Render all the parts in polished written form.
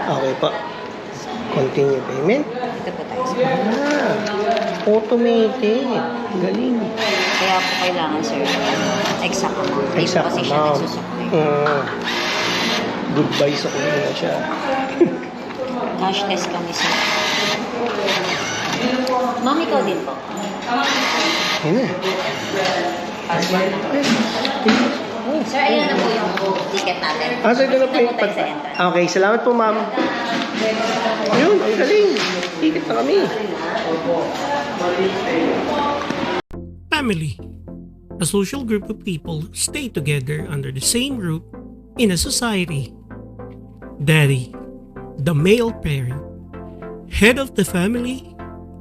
Okay po. Continue payment. Ito po tayo. Automated. Galing. Kaya po kailangan, sir, exact amount. Hindi po Exact kasi siya amount. nagsusukli. Goodbye sa kuya na siya. Cashless kami, sir. Ma'am, ikaw din po. Yan na. Sir, ayan na po yung ticket natin. So ito na po yung tayo sa entrance. Okay, salamat po, ma'am. Ayun, ang galing. Ticket na kami. Family. A social group of people stay together under the same roof in a society. Daddy, the male parent, head of the family,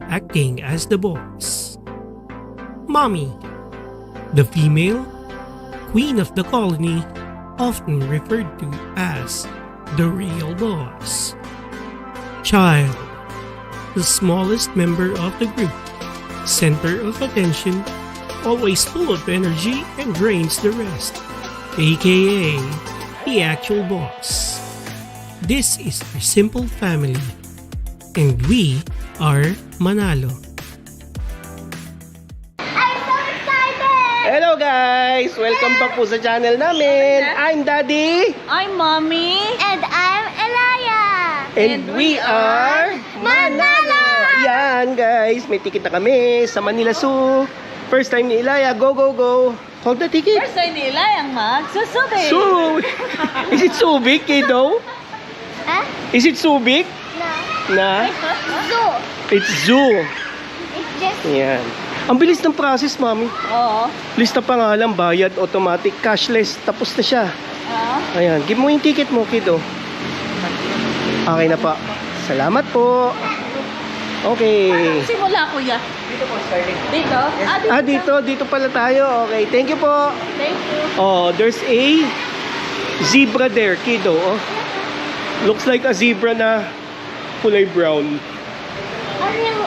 acting as the boss. Mommy, the female, queen of the colony, often referred to as the real boss. Child, the smallest member of the group, center of attention, always full of energy and drains the rest, aka the actual boss. This is our simple family, and we are Manalo. Hello guys! Welcome back po sa channel namin. I'm Daddy. I'm Mommy. And I'm Elaya. And we are Manalo! Yan guys, may ticket na kami sa Manila Zoo. First time ni Ilaya. Go, go, go. Hold the ticket. First time nila yung magsusuki. So, is it so big, kiddo? Huh? Is it so big? No. Na? Zoo. It's zoo. It's just Yan. Ang bilis ng process, mami. Oo. Lista pangalan, bayad, automatic, cashless. Tapos na siya. Ayan. Give mo yung ticket mo, kiddo. Okay na pa. Salamat po. Okay. Simula, kuya. Dito po, starting. Dito? Dito. Dito pala tayo. Okay. Thank you po. Thank you. Oh, there's a zebra there, kiddo. Oh. Looks like a zebra na kulay brown. a real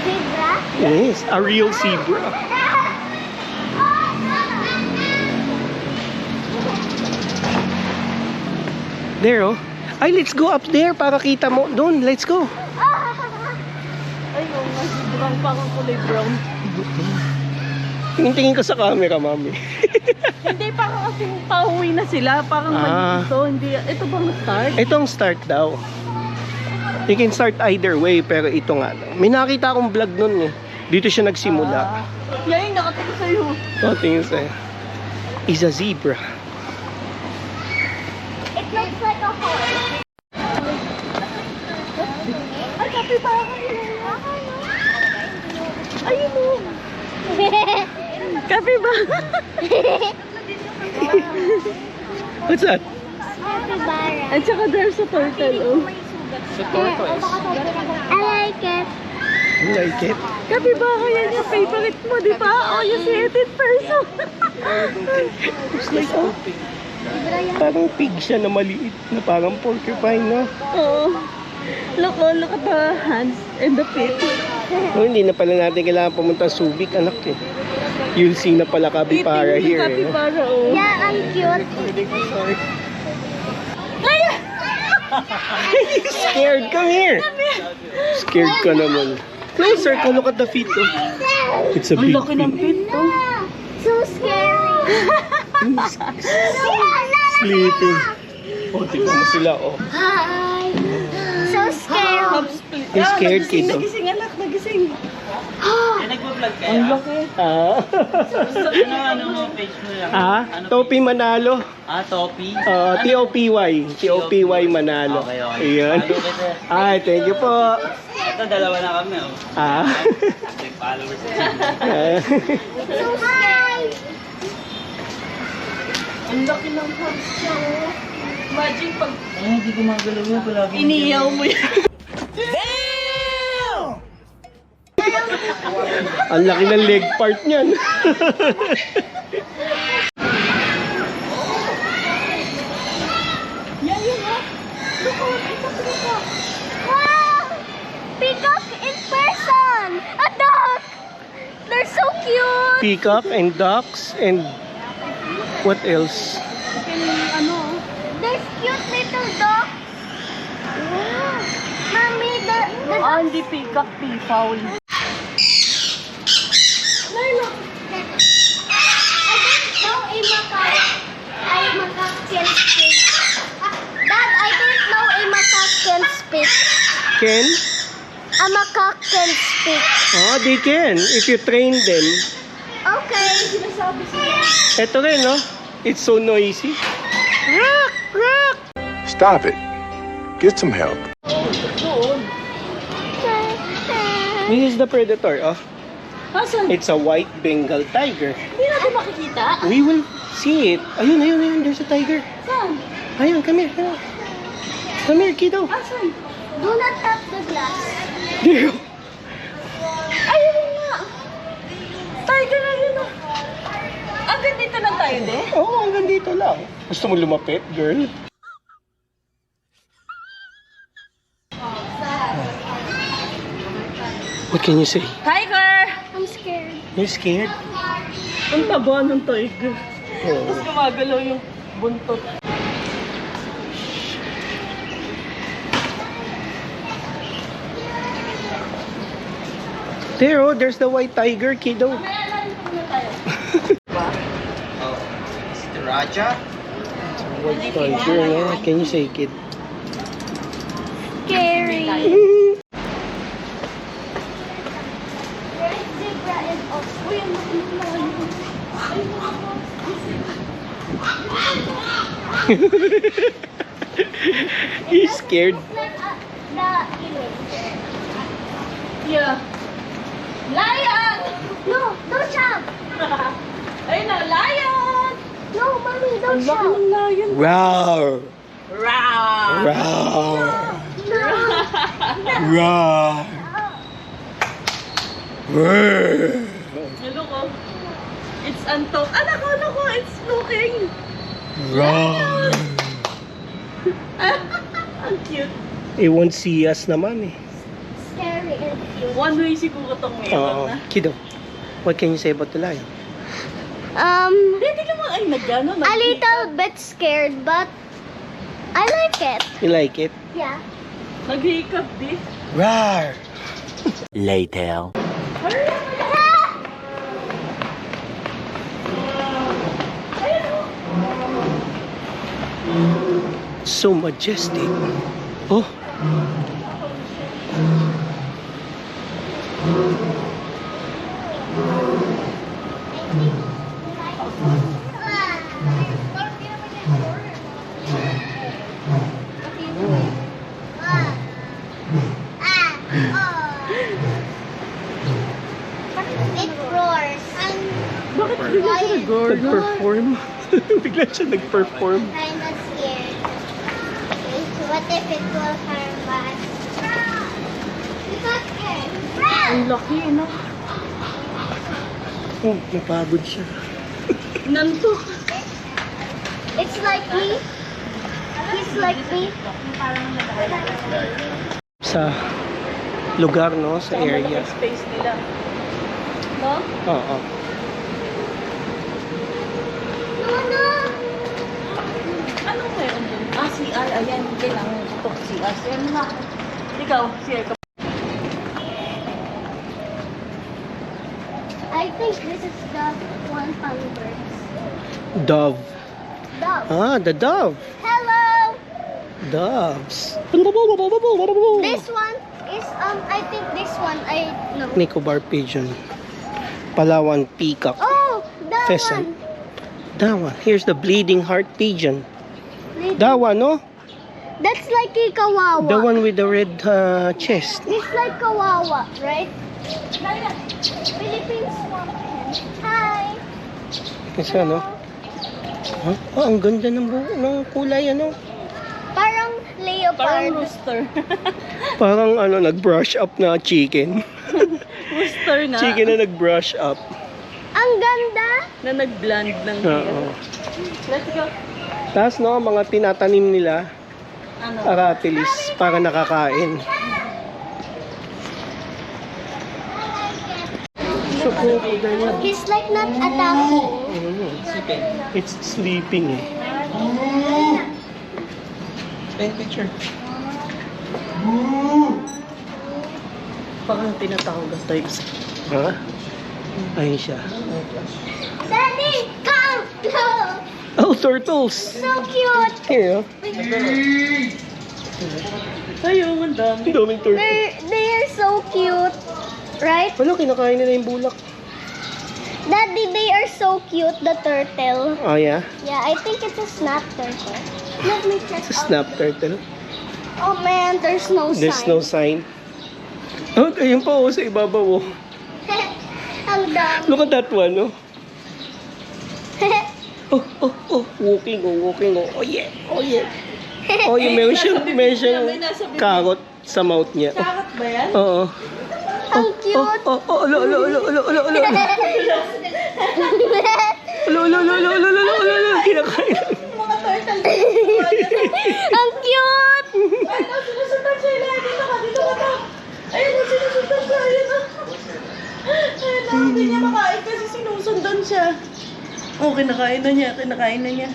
zebra. Yes, a real zebra. There, oh. Ay, let's go up there para kita mo. Doon, let's go. Ay, yung sobrang parang kulay brown. Tingin-tingin ka sa camera, mami. Hindi, parang kasing pauwi na sila. Parang dito. Hindi, ito bang start? Ito ang start daw. You can start either way, pero ito nga. May nakita akong vlog nun eh. Dito siya nagsimula. Yan yung nakataka sa'yo. Oh, tingin sa'yo. Is a zebra. It looks like a horse. Ay, kapibara ayun mo. Kapibara. What's that? Capybara. At saka there's a turtle, oh. Sa tortoise. I like it. You like it? Kapibara, yan yung favorite mo, di ba? Oh, you see it in person. It's like, oh, parang pig siya na maliit na parang porcupine, no? Oo. Look at the hands and the feet. Oh, hindi na pala natin kailangan pumunta sa Subic, anak eh. You'll see na pala capybara here. Eh. Kapibara, oh. Yeah, I'm cute. Scared? Come here. Scared ka naman. Closer ka, look at the feet. Oh. It's a Ang big laki ng feet. feet, oh. So scary. Sleeping. Oh, tignan mo sila, oh. Hi. So scary. You're scared, kid, oh. Nagising, anak, nagising. Nagpo-vlog ka? Ang laki. Ah. Ano page mo lang? Topi Manalo. Topi? T-O-P-Y. T-O-P-Y Manalo. Okay. Ayan. Follow kita. Ay, thank you po. Ito, dalawa na kami, oh. May followers na siya. So scary. Ang laki ng hands niya, oh. Imagine pag Ay, hindi gumagalaw yun. Palagi. iniyaw mo yan. Ang laki ng leg part niyan. Yeah, Look, it's a peacock. Wow! Peacock in person! A duck! They're so cute! Peacock and ducks and what else? There's cute little ducks. hindi peacock, peafowl. Lalo. I don't know a macaque can speak. Dad, I don't know a macaque can speak. Ken? A macaque can speak. Oh, they can. If you train them. Okay. Ito rin, no? It's so noisy. Rock! Rock! Stop it. Get some help. This is the predator, oh. Asan? It's a white Bengal tiger. Hindi natin makikita. We will see it. Ayun, ayun, ayun. There's a tiger. Saan? Ayun, come here. Come here, come here kiddo. Asan? Do not tap the glass. There. Ayun nga. Tiger na yun oh. Hanggang dito lang tayo, de? Oo, hanggang dito lang. Gusto mo lumapit, girl? What can you say? Tiger! I'm scared. You're scared? Ang taba ng tiger. Oo. Tapos gumagalaw yung buntot. There, oh, there's the white tiger, kiddo. Oh, is it Raja? White tiger, no? What can you say, kid? Scary. Red zebra is also. Uy, ang He's scared. The image. Yeah. Lion! No, don't shout. Ayun na, lion! No, mommy, Ang don't laki shout. ng lion. Roar! Rawr! Roar! No. Roar! Roar! Ano ko? It's Antok. Anak ko, it's looking. Roar! Ang cute. It won't see us naman eh. Scary and cute. One way siguro tong Oo. meron na. Kiddo, what can you say about the lion? Hindi ka mo ay nagyano. A little bit scared, but I like it. You like it? Yeah. Naghihikap di. Roar! Later. So majestic. Oh. It roars. Bakit bigla siya nag-roar? Nag-perform. Bigla siya nag-perform. Kinda scared. What if it will harm us? We got scared. Ang laki, no? Oh, napagod siya. Nantok. It's like me. He's like me. Sa lugar, no? Sa Sa area. space nila. No? Oo. No. Anong meron dun? CR. Ayan, kailangan ito CR. Ayan na. Ikaw, CR ka. I think this is the one hummingbirds. Dove. Dove. Ah, the dove. Hello. Doves. This one is I think this one I know. Nicobar pigeon. Palawan peacock. Oh, that Pheasant. one. That one. Here's the bleeding heart pigeon. Lady- That one, no? That's like a kawawa. The one with the red chest. It's like kawawa, right? Philippine swamp hen. Hi. Kasi ano? Huh? Oh, ang ganda ng kulay, ano? Parang leopard. Parang rooster. Parang ano, nag-brush up na chicken. Rooster nga. Chicken na nag-brush up. Ang ganda. Na nag-blend ng Oo. hair. Let's go. Tapos no, mga tinatanim nila, Ano? aratilis, para nakakain. So, crocodile. He's like not attacking. It's sleeping eh. Take picture. Parang tinatawag ang types. Ha? Ayun siya. Daddy, come! Look! Oh, turtles! So cute! Here, oh. Ayun, ang dami. Ang daming turtles. They are so cute. Right? Wala, kinakain nila yung bulak. Daddy, they are so cute, the turtle. Oh, yeah? Yeah, I think it's a snap turtle. Let me check It's a snap turtle. Oh man, there's no There's sign. no sign. Oh, ayun pa, oh, sa ibabaw, oh. Ang dami. Look at that one, oh. Oh, oh, oh. Walking, oh, walking, oh. Oh, yeah. Oh, yeah. Oh, yung meron siyang carrot sa mouth niya. Oh, Kakat ba yan? oo. Ang cute. Oh, oh, alo, alo, alo, alo, alo, alo. Alo, alo, alo, alo, alo, alo, alo, alo. Kinakain. Mga turtle. Ang cute. Ay, no, sinusundan siya. Dito ka, dito ka na. Ayun, no, sinusundan siya. Ayun, no. Ayun, no, hindi niya makain kasi sinusundan siya. Oh, kinakain na niya, kinakain na niya.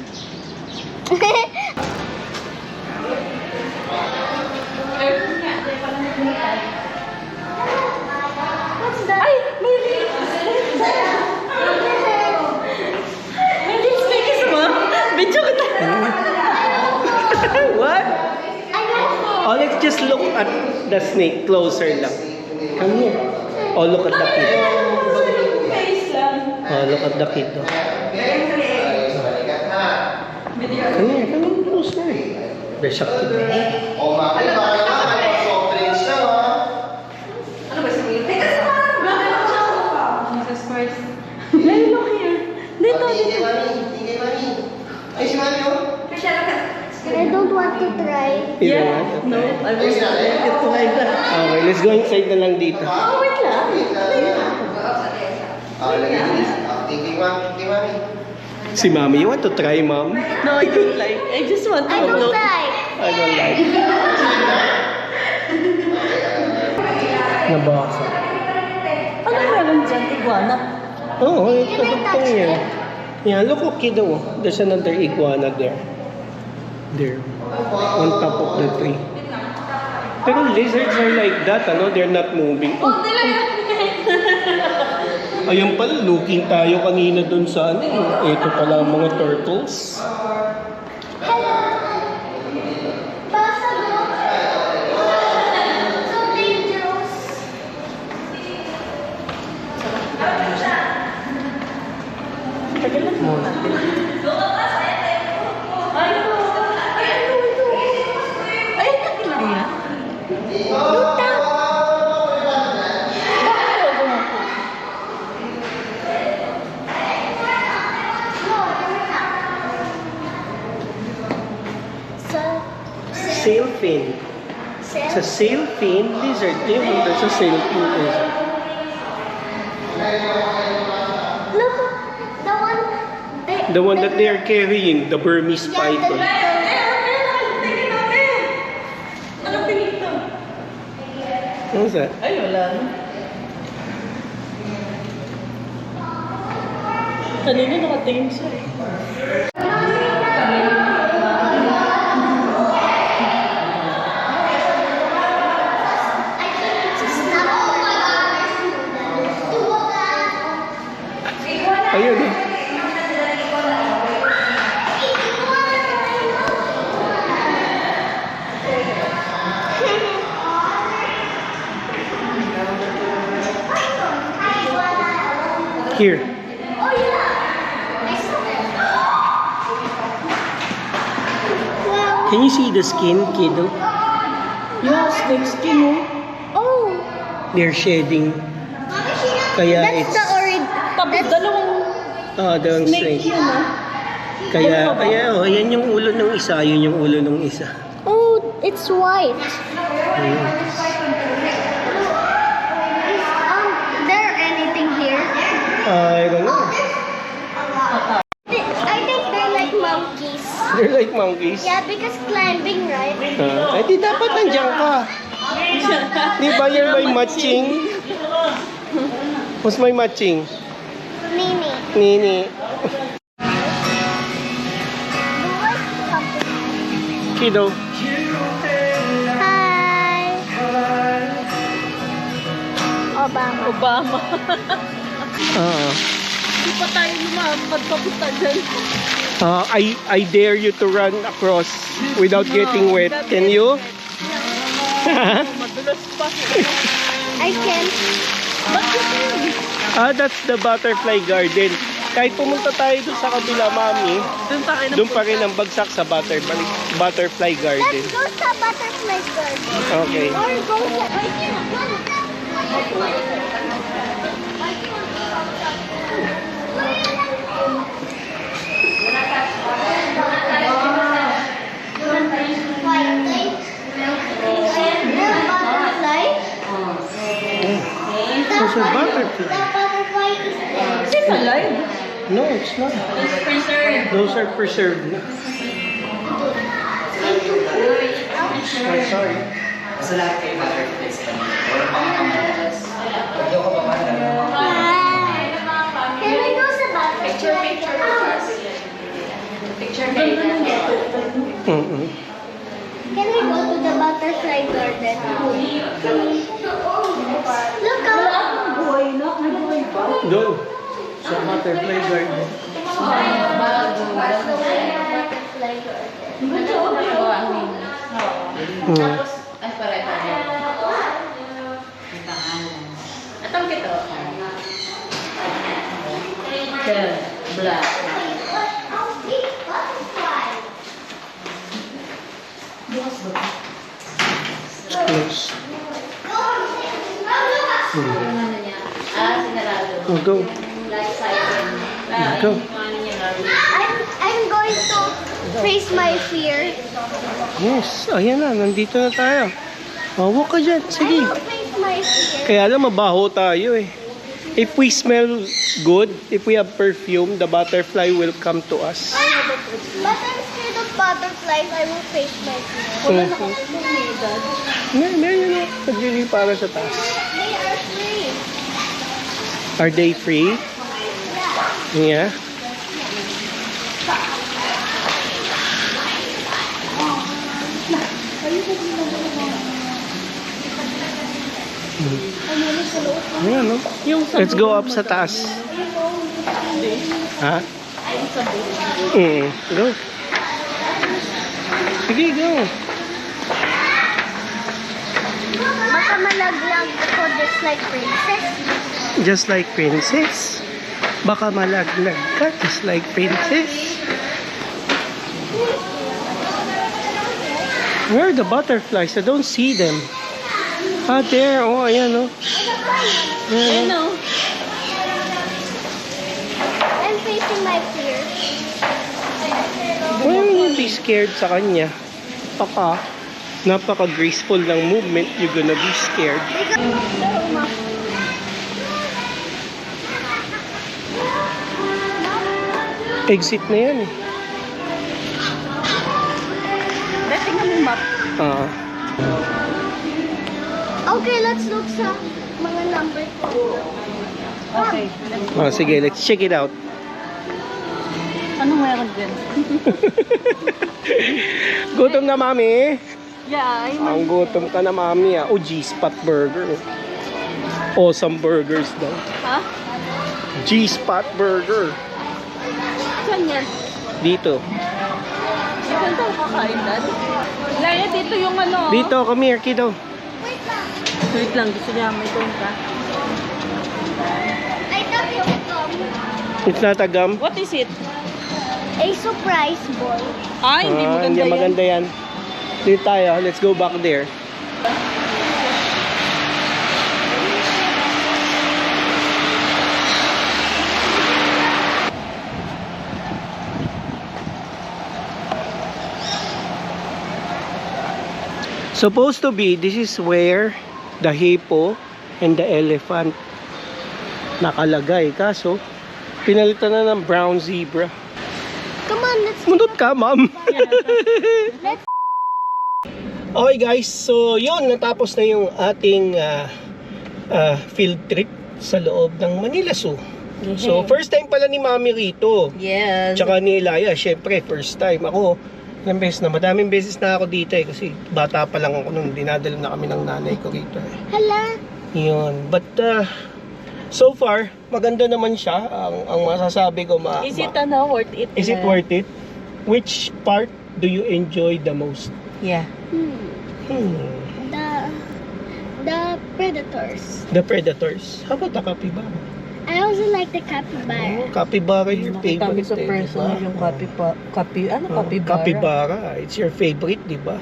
What's that? Ay, may snake mo? Video kita. What? Ayoko. Oh, let's just look at the snake closer lang. Come here. Oh, look at the kid. Face lang. Oh, look at the kid. Oh. Come here, come here closer. There's a kid. Jesus Christ. Hey, look here. Dito, dito. I don't want to try. You know Yeah. what? No, I will get to like that. Okay, let's go inside na lang dito. Oh, wait lang. Si Mami, you want to try, Mom? No, I don't like. I just want to I don't look. like. I don't like. Nabasa. Ano meron dyan? Iguana? Oh, ito tong yan. Yeah, look at kid, oh. There's another iguana there. There. On top of the tree. Pero lizards are like that, ano? They're not moving. Oh, ayun pala, looking tayo kanina dun sa ano. Ito pala ang mga turtles. Hello. Basa mo. So dangerous. Tagalan mo natin. Ay, nakilang yan. Sailfin. Sa sailfin lizard. Ayun, there's a sailfin lizard. Look, the one. The one that they are carrying, the Burmese python. Anong tingin to? What's that? Ay, wala na. Kanina nakatingin siya. Ayun eh. Here. Oh yeah. I saw it. Wow. Can you see the skin, kiddo? Yeah, snake skin, oh. Oh. They're shedding. Kaya That's it's the orig. Tapos dalawang dalawang snake snake. yun, ah. Kaya oh, yan yung ulo ng isa, yun yung ulo ng isa. Oh, it's white. Ayun. Is there anything here? I don't know. I think they're like monkeys. They're like monkeys. Yeah, because climbing, right? Ay, di dapat nandiyan ka. Di ba yan may matching? What's my matching? Mini. Nini. Kiddo. Hi. Obama. Obama. Hindi pa tayo magpapunta dyan. I dare you to run across without getting wet. Can you? Madulas pa. I can. That's the butterfly garden. Kahit pumunta tayo doon sa kabila, Mami, doon pa rin ang bagsak sa butterfly garden. Let's go sa butterfly garden. Okay. Or go sa... There's a butterfly. Is it alive? No, it's not. It's preserved. Those are preserved. I'm sorry. Sa lahat kayo butterflies kami. Or mga kamulas. Pagdaw ka ba man? Can we go sa butterfly garden? Mm-mm. Can we go to the butterfly garden? Look out! Doon. Sa butterfly garden. Butterfly garden. Mm. Ay, pare-pare. Atang kito. Black. Close. Sinarado. Oh, go. Go. I'm going to face my fear. Yes. Ayan na. Nandito na tayo. Walk ka dyan. I Sige. will face my fear. Kaya lang mabaho tayo eh. If we smell good, if we have perfume, the butterfly will come to us. But instead of butterflies, I will face my fear. Meron na. Naglili para sa taas. They are free. Are they free? Yeah. Yeah. Ayan, no? Let's go up sa taas. Ha? Go. Sige, go. Baka malaglag ako just like princess. Just like princess. Baka malaglag ka just like princess. Where are the butterflies? I don't see them. There. Oh, ayan, no? I know. I'm facing my fear. Why will you be scared sa kanya? Napaka-graceful ng movement. You're gonna be scared. Exit na yan eh. Tingnan mo yung map. Okay, let's look sa mga number ko. Okay. Sige, let's check it out. Anong meron dyan? Gutom na, Mami. Yeah, Ang gutom ka na, Mami. Oh, G-Spot Burger. Awesome burgers daw. Ha? G-Spot Burger. Saan yan? Dito. Saan tayo kakain, Dad? Laya, dito yung ano. Dito, come here, kiddo. Wait lang, gusto niya may doon ka. I thought it was It's not a gum. What is it? a surprise ball. Ay, hindi maganda Hindi yan. maganda yan. Dito tayo. Let's go back there. Supposed to be, this is where the hippo and the elephant nakalagay. Kaso, pinalitan na ng brown zebra. Come on, let's Mundot ka, ma'am. let's Okay guys, so yun, natapos na yung ating field trip sa loob ng Manila Zoo. So first time pala ni Mami rito. Yes. Tsaka ni Elaya, syempre first time. Ako, madaming beses na ako dito eh. Kasi bata pa lang ako nung dinadala na kami ng nanay ko rito eh. Hala. Yun. But, so far, maganda naman siya. Ang masasabi ko, Is it worth it? is it worth it? Which part do you enjoy the most? Yeah. The predators. The predators. How about the capybara? I also like the capybara. Capybara your Nakita ko favorite, sa personal diba? yung capybara. Capybara. It's your favorite, di ba?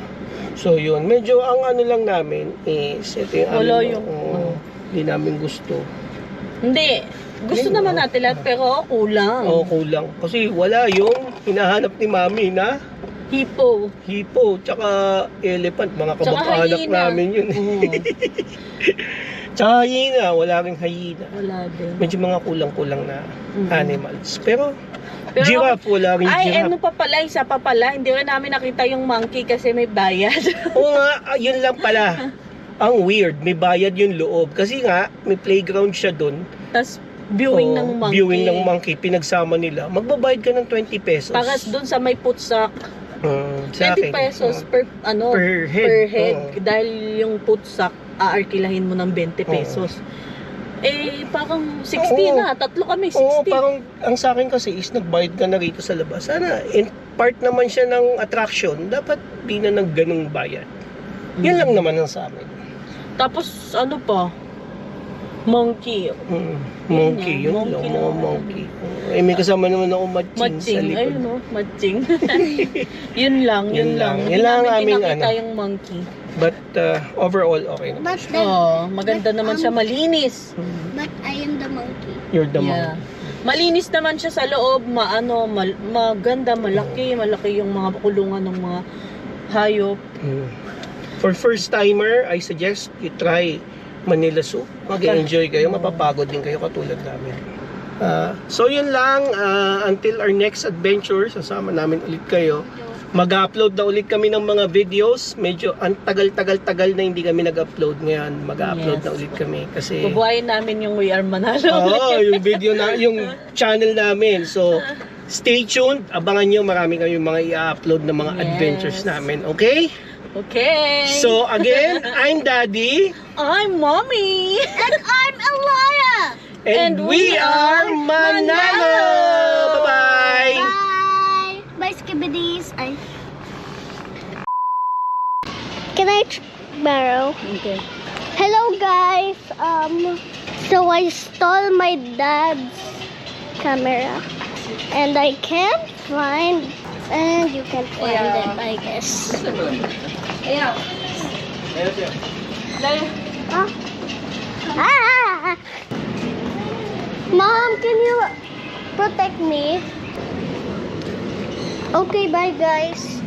So, yun. Medyo ang ano lang namin is, ito yung Wala amin, yung- hindi namin gusto. Hindi. Gusto naman natin lahat pero kulang. Oo, kulang. Kasi wala yung hinahanap ni Mami na Hippo. hippo, tsaka elephant. Mga Tsaka kabab-anak hyena. namin yun. Oo. Tsaka hyena. Wala ring hyena. Wala din. Medyo mga kulang-kulang na Mhm. animals. Pero Pero- giraffe, wala ring Ay, giraffe. ano pa pala, isa pa pala. Hindi rin namin nakita yung monkey kasi may bayad. Oo nga, yun lang pala. Ang weird, may bayad yung loob. Kasi nga, may playground siya doon. Tapos viewing ng monkey. Viewing ng monkey, pinagsama nila. Magbabayad ka ng 20 pesos. Para doon sa may putsak, sa 20 akin. pesos per Per head. Dahil yung putsak, aarkilahin mo ng 20 pesos. Eh, parang 60 Oo. na. Tatlo kami, 60. Oo, parang ang sa akin kasi is nagbayad ka na rito sa labas. Sana, in part naman siya ng attraction, dapat di na ng ganung bayad. Yan lang naman ang sa amin. Tapos, ano pa? Monkey. Monkey, yun Monkey lang, lang. mga monkey. Eh, may kasama naman ako matching sa Matching. likod. Ayun o, matching. yun lang. Yun lang. Hindi Yun lang namin ang aming pinakita ano. yung monkey. But overall, okay na. But the, Maganda naman siya. Malinis. but I am the monkey. You're the Yeah. monkey. Malinis naman siya sa loob, maganda, malaki yung mga kulungan ng mga hayop. For first timer, I suggest you try Manila Zoo. Mag-enjoy kayo, mapapagod din kayo katulad namin. So yun lang, until our next adventure, sasama namin ulit kayo. Mag-upload na ulit kami ng mga videos. Medyo ang tagal-tagal-tagal na hindi kami nag-upload ngayon. Mag-upload Yes. na ulit kami kasi Bubuhayin namin yung We Are Manalo. Oo, yung video na, yung channel namin. So, stay tuned. Abangan nyo, marami kayong mga i-upload na mga Yes. adventures namin. Okay? Okay. So, again, I'm Daddy. I'm Mommy. And I'm Elia. And we are Manalo! Bye-bye! Bye. Bye, Skibbidies. Can I borrow? Okay. Hello, guys. So I stole my dad's camera, and I can't find. And you can find it, I guess. Ayan. Huh? Ah! Mom, can you protect me? Okay, bye, guys.